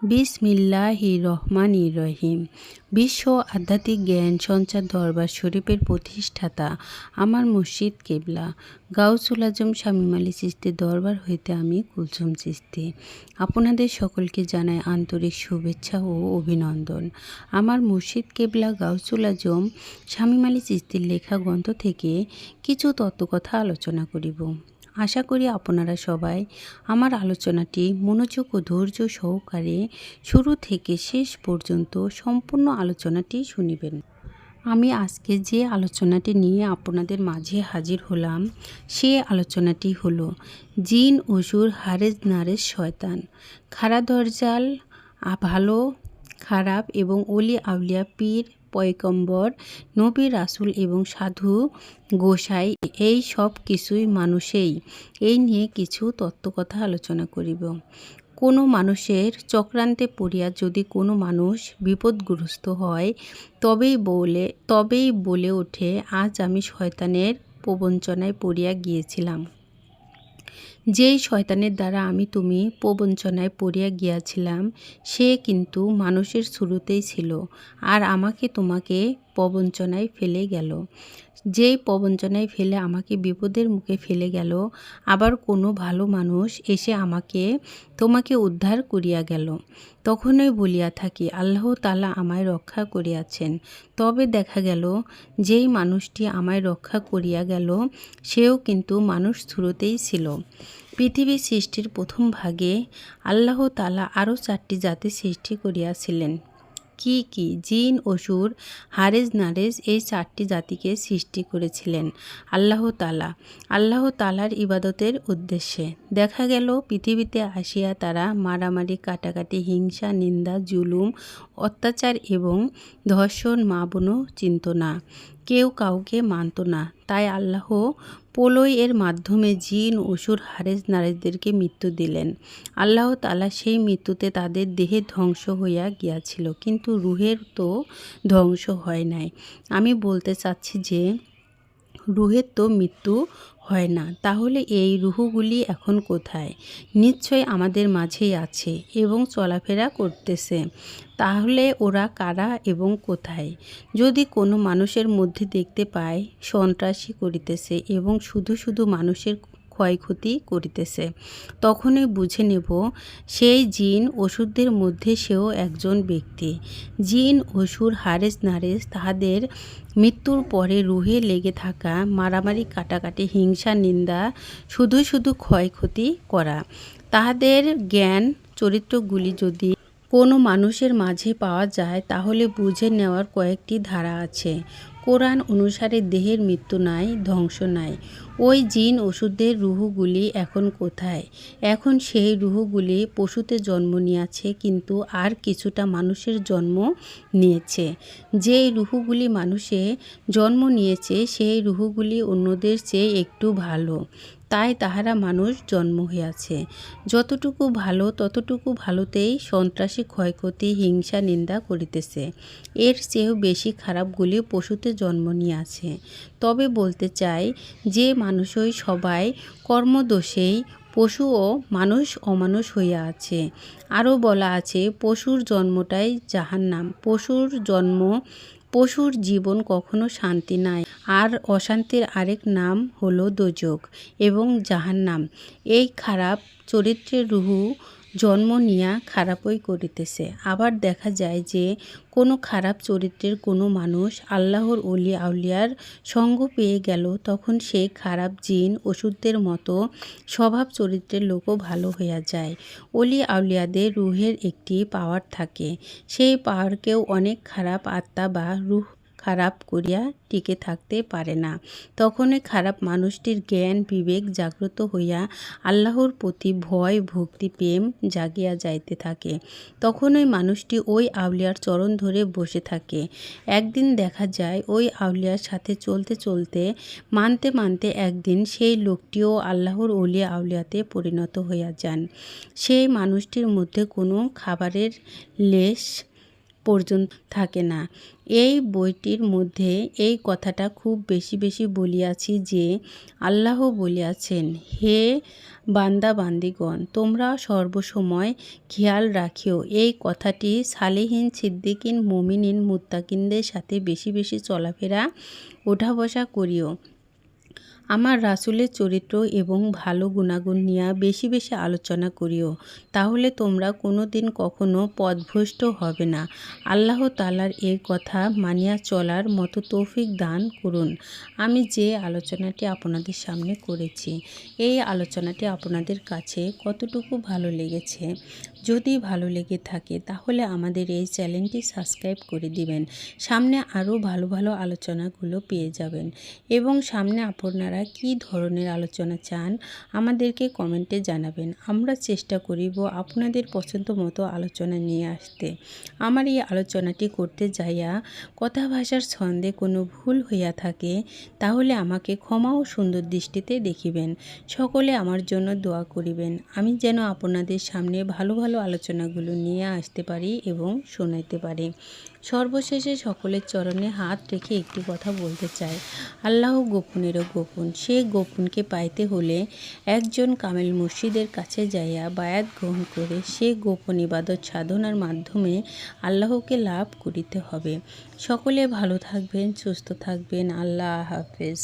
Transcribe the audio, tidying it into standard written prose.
বিসমিল্লাহির রহমানির রহিম। বিশ্ব আধ্যাত্মিক জ্ঞান সঞ্চার দরবার শরীফের প্রতিষ্ঠাতা আমার মুর্শিদ কেবলা গাউসুল আজম শামীম আলী চিশতির দরবার হইতে আমি কুলসুম চিশতি আপনাদের সকলকে জানাই আন্তরিক শুভেচ্ছা ও অভিনন্দন। আমার মুর্শিদ কেবলা গাউসুল আজম শামীম আলী চিশতির লেখা গ্রন্থ থেকে কিছু তত্ত্বকথা আলোচনা করিব। আশা করি আপনারা সবাই আমার আলোচনাটি মনোযোগ ও ধৈর্য সহকারে শুরু থেকে শেষ পর্যন্ত সম্পূর্ণ আলোচনাটি শুনিবেন। আমি আজকে যে আলোচনাটি নিয়ে আপনাদের মাঝে হাজির হলাম সে আলোচনাটি হলো জিন অসুর হারেজ নারেজ শয়তান, খারা দরজাল, ভালো খারাপ এবং অলি আউলিয়া, পীর পয়গম্বর, নবী রাসূল এবং সাধু গোসাই, এই সব কিছুই মানুষেই। এই নিয়ে কিছু তত্ত্বকথা আলোচনা করিব। কোনো মানুষের চক্রান্তে পড়িয়া যদি কোনো মানুষ বিপদগ্রস্ত হয় তবেই বলে ওঠে, আজ আমি শয়তানের প্রবঞ্চনায় পড়িয়া গিয়েছিলাম। যেই শয়তানের দ্বারা তুমি প্রবঞ্চনায় পড়িয়া গিয়াছিলাম সে কিন্তু মানুষের শুরুতেই ছিল, আর আমাকে তোমাকে প্রবঞ্চনায় ফেলে গেল। যেই প্রবঞ্চনায় ফেলে আমাকে বিপদের মুখে ফেলে গেল, আবার কোনো ভালো মানুষ এসে তোমাকে উদ্ধার করিয়া গেল। তখনই বলিয়া থাকি, আল্লাহ তাআলা আমায় রক্ষা করিয়াছেন। তবে দেখা গেল যেই মানুষটি আমায় রক্ষা করিয়া গেল সেও কিন্তু মানুষ শুরুতেই ছিল। পৃথিবীর সৃষ্টির প্রথম ভাগে আল্লাহ তাআলা আরও 4টি জাতি সৃষ্টি করিয়াছিলেন। কি কি? জিন অসুর হারেজ নারেজ, এই 4টি জাতিকে সৃষ্টি করেছিলেন আল্লাহ তাআলার ইবাদতের উদ্দেশ্যে। দেখা গেল পৃথিবীতে আসিয়া তারা মারামারি, কাটাকাটি, হিংসা, নিন্দা, জুলুম, অত্যাচার এবং ধর্ষণ মা বোনও চিনত না, কেউ কাউকে মানত না। তাই আল্লাহ প্রলয় এর মাধ্যমে জিন অসুর হারেজ নারেজদেরকে মৃত্যু দিলেন। আল্লাহ তাআলা সেই মৃত্যুতে তাদের দেহে ধ্বংস হইয়া গিয়াছিল, কিন্তু রুহের তো ধ্বংস হয় নাই। আমি বলতে চাচ্ছি যে রুহের তো মৃত্যু হয় না, তাহলে এই রুহগুলি এখন কোথায়? নিশ্চয় আমাদের মাঝেই আছে এবং চলাফেরা করতেছে। তাহলে ওরা কারা এবং কোথায়? যদি কোনো মানুষের মধ্যে দেখতে পাই সন্ত্রাসী করিতেছে এবং শুধু মানুষের ক্ষয়ক্ষতি করিতেছে, তখনই বুঝে নেব সেই জিন অসুরদের মধ্যে সেও একজন ব্যক্তি। জিন অসুর হারেজ নারেজ তাহাদের মৃত্যুর পরে রুহে লেগে থাকা মারামারি, কাটাকাটি, হিংসা, নিন্দা, শুধু ক্ষয়ক্ষতি করা, তাহাদের জ্ঞান চরিত্রগুলি যদি কোনো মানুষের মাঝে পাওয়া যায় তাহলে বুঝে নেওয়ার কয়েকটি ধারা আছে। কোরআন অনুসারে দেহের মৃত্যু নাই, ধ্বংস নাই। ওই জিন অসুরদের রুহগুলি এখন কোথায়? এখন সেই রুহগুলি পশুতে জন্ম নিয়েছে, কিন্তু আর কিছুটা মানুষের জন্ম নিয়েছে। যেই রুহগুলি মানুষে জন্ম নিয়েছে সেই রুহগুলি অন্যদের চেয়ে একটু ভালো, তাই তাহারা মানুষ জন্ম হইয়াছে। যতটুকু ভালো ততটুকু ভালোতেই সন্ত্রাসী, ক্ষয়ক্ষতি, হিংসা, নিন্দা করিতেছে। এর চেয়েও বেশি খারাপগুলি পশুতে জন্ম নিয়েছে। তবে বলতে চাই যে মানুষই সবাই কর্মদোষেই পশু ও মানুষ অমানুষ হইয়া আছে। আরও বলা আছে, পশুর জন্মটাই জাহান্নাম। পশুর জীবন কখনো শান্তি নাই, আর অশান্তির আরেক নাম হলো দোজখ এবং জাহান্নাম। এই খারাপ চরিত্রের রুহ জন্ম নিয়া খারাপই করিতেছে। আবার দেখা যায় যে কোনো খারাপ চরিত্রের কোনো মানুষ আল্লাহর অলি আউলিয়ার সঙ্গ পেয়ে গেল, তখন সেই খারাপ জিন অসুরদের মতো স্বভাব চরিত্রের লোকও ভালো হইয়া যায়। অলি আউলিয়াদের রুহের একটি পাওয়ার থাকে, সেই পাওয়ারকেও অনেক খারাপ আত্মা বা রুহ খারাপ করিয়া টিকে থাকতে পারে না। তখনই খারাপ মানুষটির জ্ঞান বিবেক জাগ্রত হইয়া আল্লাহর প্রতি ভয়, ভক্তি, প্রেম জাগিয়া যাইতে থাকে। তখনই মানুষটি ওই আউলিয়ার চরণ ধরে বসে থাকে। একদিন দেখা যায় ওই আউলিয়ার সাথে চলতে মানতে একদিন সেই লোকটিও আল্লাহর অলি আউলিয়াতে পরিণত হইয়া যান। সেই মানুষটির মধ্যে কোনো খাবারের লেশ পর্যন্ত থাকে না। এই বইটির মধ্যে এই কথাটা খুব বেশি বলিয়াছি যে আল্লাহ বলিয়াছেন, হে বান্দা বান্দিগণ, তোমরা সর্বসময় খেয়াল রাখিও এই কথাটি, সালেহীন সিদ্দিকিন মুমিনিন মুত্তাকিনদের সাথে বেশি চলাফেরা ওঠা বসা করিও। আমার রাসূলের চরিত্র এবং ভালো গুণাগুণ নিয়ে বেশি আলোচনা করিও। তাহলে তোমরা কোনো দিন কখনো পথভ্রষ্ট হবে না। আল্লাহ তাআলার এই কথা মানিয়া চলার মতো তৌফিক দান করুন। আমি যে আলোচনাটি আপনাদের সামনে করেছি, এই আলোচনাটি আপনাদের কাছে কতটুকু ভালো লেগেছে? যদি ভালো লেগে থাকে তাহলে আমাদের এই চ্যানেলটি সাবস্ক্রাইব করে দিবেন। সামনে আরও ভালো আলোচনাগুলো পেয়ে যাবেন এবং সামনে আপনারা কি ধরনের আলোচনা চান আমাদেরকে কমেন্টে জানাবেন। আমরা চেষ্টা করিব আপনাদের পছন্দ মতো আলোচনা নিয়ে আসতে। আমার এই আলোচনাটি করতে যাইয়া কথা ভাষার ছন্দে কোনো ভুল হইয়া থাকে তাহলে আমাকে ক্ষমা ও সুন্দর দৃষ্টিতে দেখিবেন। সকলে আমার জন্য দোয়া করিবেন, আমি যেন আপনাদের সামনে ভালো আলোচনাগুলো নিয়ে আসতে পারি এবং শোনাইতে পারি। সর্বশেষে সকলের চরণে হাত রেখে একটি কথা বলতে চাই, আল্লাহ গোপনেরও গোপন। সে গোপনকে পাইতে হলে একজন কামেল মুর্শিদের কাছে যাইয়া বায়াত গ্রহণ করে সে গোপন ইবাদত সাধনার মাধ্যমে আল্লাহকে লাভ করিতে হবে। সকলে ভালো থাকবেন, সুস্থ থাকবেন। আল্লাহ হাফেজ।